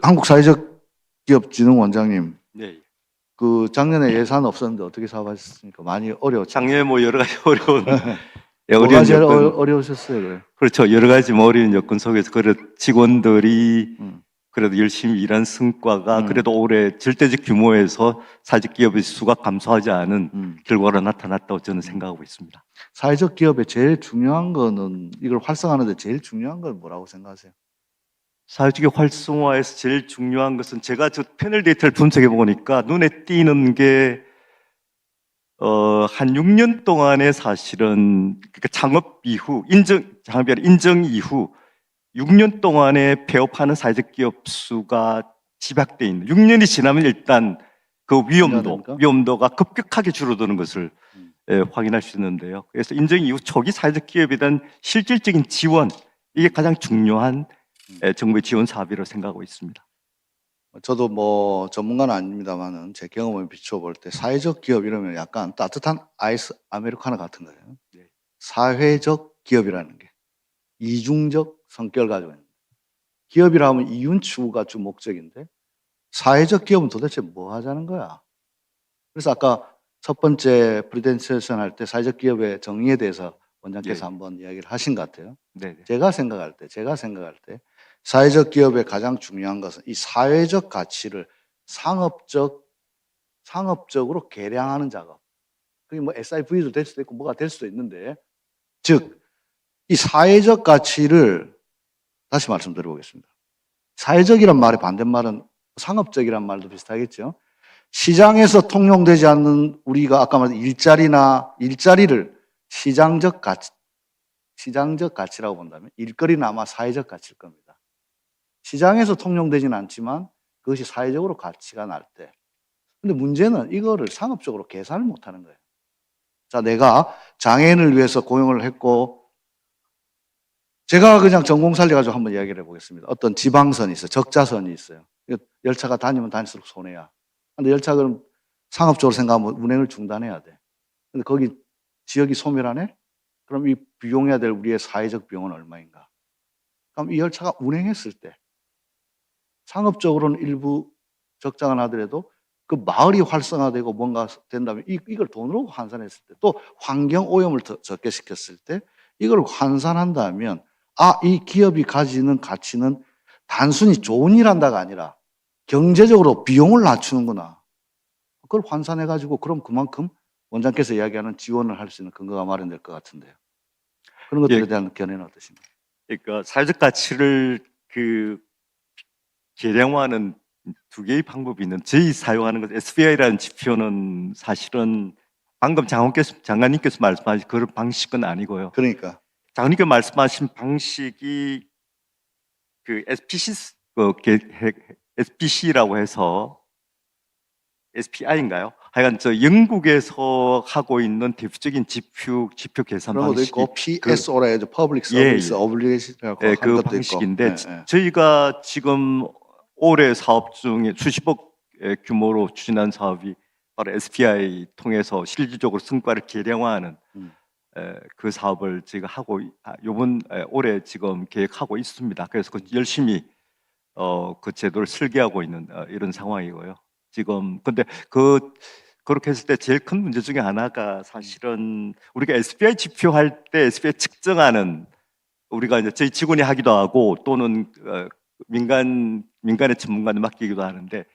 한국 사회적 기업진흥원장님, 네. 그 작년에 예산 없었는데 어떻게 사업하셨습니까? 많이 어려웠죠. 작년에 뭐 여러 가지 어려운 뭐가 어려운 제일 여건, 어려우셨어요? 그래? 그렇죠. 여러 가지 뭐 어려운 여건 속에서 그래도 직원들이 음. 그래도 열심히 일한 성과가 음. 그래도 올해 절대적 규모에서 사직 기업의 수가 감소하지 않은 결과가 나타났다고 저는 생각하고 있습니다. 사회적 기업의 제일 중요한 거는, 이걸 활성화하는데 제일 중요한 건 뭐라고 생각하세요? 사회주의 활성화에서 제일 중요한 것은 제가 저 패널 데이터를 분석해 보니까 눈에 띄는 게 한 6년 동안에 사실은 그러니까 창업 이후 창업이 아니라 인정 이후 6년 동안에 폐업하는 사회적 기업 수가 집약돼 있는 6년이 지나면 일단 그 위험도가 급격하게 줄어드는 것을 확인할 수 있는데요. 그래서 인정 이후 초기 사회적 기업에 대한 실질적인 지원, 이게 가장 중요한 정부의 지원 사업이라고 생각하고 있습니다. 저도 뭐 전문가는 아닙니다만은 제 경험을 비춰볼 때 사회적 기업 이러면 약간 따뜻한 아이스 아메리카노 같은 거예요. 네. 사회적 기업이라는 게 이중적 성격을 가지고 있는, 기업이라 하면 이윤 추구가 주 목적인데 사회적 기업은 도대체 뭐 하자는 거야? 그래서 아까 첫 번째 프리젠테이션 할 때 사회적 기업의 정의에 대해서 원장께서 한번 이야기를 하신 것 같아요. 제가 생각할 때 사회적 기업의 가장 중요한 것은 이 사회적 가치를 상업적으로 개량하는 작업. 그게 뭐 SIV도 될 수도 있고 뭐가 될 수도 있는데, 즉 이 사회적 가치를 다시 말씀드려보겠습니다. 사회적이란 말의 반대말은 상업적이란 말도 비슷하겠죠. 시장에서 통용되지 않는, 우리가 아까 말한 일자리를 시장적 가치라고 본다면 일거리는 아마 사회적 가치일 겁니다. 시장에서 통용되지는 않지만 그것이 사회적으로 가치가 날 때. 근데 문제는 이거를 상업적으로 계산을 못하는 거예요. 자, 내가 장애인을 위해서 고용을 했고, 제가 그냥 전공 살려가지고 한번 이야기를 해보겠습니다. 어떤 지방선이 있어요. 적자선이 있어요. 열차가 다니면 다닐수록 손해야. 근데 열차가 상업적으로 생각하면 운행을 중단해야 돼. 근데 거기 지역이 소멸하네? 그럼 이 비용해야 될 우리의 사회적 비용은 얼마인가? 그럼 이 열차가 운행했을 때 상업적으로는 일부 적자가 나더라도 그 마을이 활성화되고 뭔가 된다면 이걸 돈으로 환산했을 때, 또 환경 오염을 더 적게 시켰을 때 이걸 환산한다면, 이 기업이 가지는 가치는 단순히 좋은 일 한다가 아니라 경제적으로 비용을 낮추는구나. 그걸 환산해가지고 그럼 그만큼 원장께서 이야기하는 지원을 할 수 있는 근거가 마련될 것 같은데요. 그런 것들에 대한 견해는 어떠십니까? 그러니까 사회적 가치를 계량화하는 두 개의 방법이 있는, 저희 사용하는 것 SPI라는 지표는 사실은 방금 장관님께서 말씀하신 그런 방식은 아니고요. 그러니까 장관님께서 말씀하신 방식이 그 SPC라고 해서 SPI인가요? 하여간 저 영국에서 하고 있는 대표적인 지표 계산 그런 것도 방식이 있고 PSO라 해서 Public Service Obligation이라고 하는 그 것도 방식인데 있고. 저희가 지금 올해 사업 중에 수십억 규모로 추진한 사업이 바로 SPI 통해서 실질적으로 성과를 계량화하는 그 사업을 저희가 하고 올해 지금 계획하고 있습니다. 그래서 열심히 그 제도를 설계하고 있는 이런 상황이고요. 지금 근데 그렇게 했을 때 제일 큰 문제 중에 하나가 사실은 우리가 SPI 지표할 때 SPI 측정하는, 우리가 이제 저희 직원이 하기도 하고 또는 민간의 전문가들 맡기기도 하는데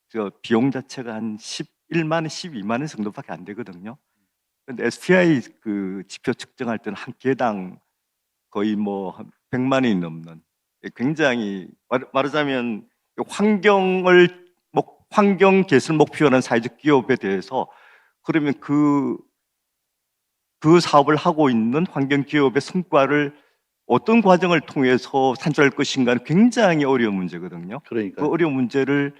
저 비용 자체가 한 11만 원, 12만 원 정도밖에 안 되거든요. 근데 SPI 그 지표 측정할 때는 한 개당 거의 뭐 한 100만 원이 넘는, 굉장히 말하자면 환경 개선 목표라는 사회적 기업에 대해서, 그러면 그 사업을 하고 있는 환경 기업의 성과를 어떤 과정을 통해서 산출할 것인가는 굉장히 어려운 문제거든요. 그러니까 그 어려운 문제를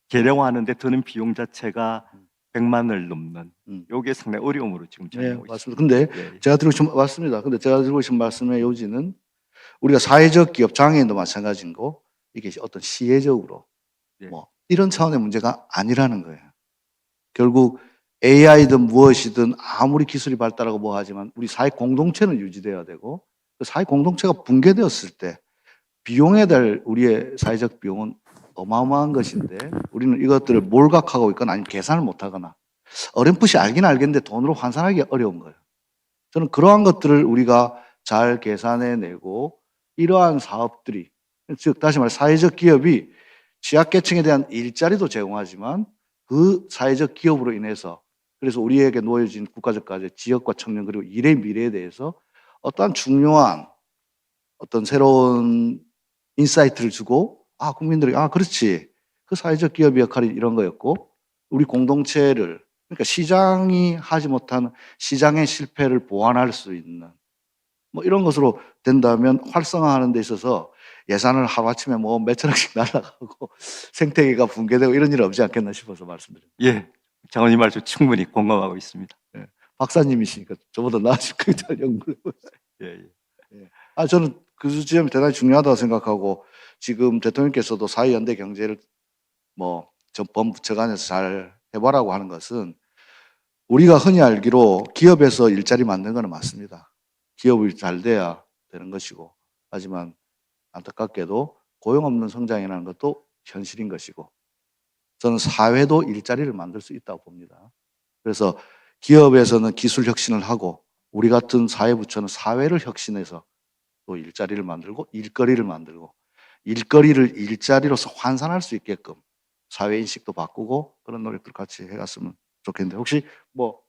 계량화하는데 드는 비용 자체가 100만 원을 넘는, 이게 상당히 어려움으로 지금 전하고 있습니다. 맞습니다. 근데 제가 드리고 싶은 말씀의 요지는, 우리가 사회적 기업, 장애인도 마찬가지인 거, 이게 어떤 시혜적으로 뭐 이런 차원의 문제가 아니라는 거예요. 결국 AI든 무엇이든 아무리 기술이 발달하고 하지만 우리 사회 공동체는 유지돼야 되고, 그 사회 공동체가 붕괴되었을 때 비용에 대한 우리의 사회적 비용은 어마어마한 것인데 우리는 이것들을 몰각하고 있거나 아니면 계산을 못하거나 어렴풋이 알긴 알겠는데 돈으로 환산하기 어려운 거예요. 저는 그러한 것들을 우리가 잘 계산해내고 이러한 사업들이 즉 다시 말해 사회적 기업이 취약계층에 대한 일자리도 제공하지만 그 사회적 기업으로 인해서 그래서 우리에게 놓여진 국가적 과제, 지역과 청년 그리고 일의 미래에 대해서 어떠한 중요한 어떤 새로운 인사이트를 주고 국민들이 그렇지 그 사회적 기업의 역할이 이런 거였고 우리 공동체를 그러니까 시장이 하지 못한 시장의 실패를 보완할 수 있는 뭐 이런 것으로 된다면 활성화하는 데 있어서 예산을 하루아침에 뭐 몇천억씩 날라가고 생태계가 붕괴되고 이런 일은 없지 않겠나 싶어서 말씀드립니다. 예, 장관님 말씀 충분히 공감하고 있습니다. 예. 박사님이시니까 저보다 나으실 거다 연구를. 예, 예. 저는 그 지점이 대단히 중요하다고 생각하고 지금 대통령께서도 사회연대 경제를 뭐 법무처관에서 잘 해보라고 하는 것은 우리가 흔히 알기로 기업에서 일자리 만드는 건 맞습니다. 기업이 잘 돼야 되는 것이고 하지만 안타깝게도 고용 없는 성장이라는 것도 현실인 것이고 저는 사회도 일자리를 만들 수 있다고 봅니다. 그래서 기업에서는 기술 혁신을 하고 우리 같은 사회부처는 사회를 혁신해서 또 일자리를 만들고 일거리를 만들고 일거리를 일자리로서 환산할 수 있게끔 사회 인식도 바꾸고 그런 노력들 같이 해갔으면 좋겠는데 혹시 뭐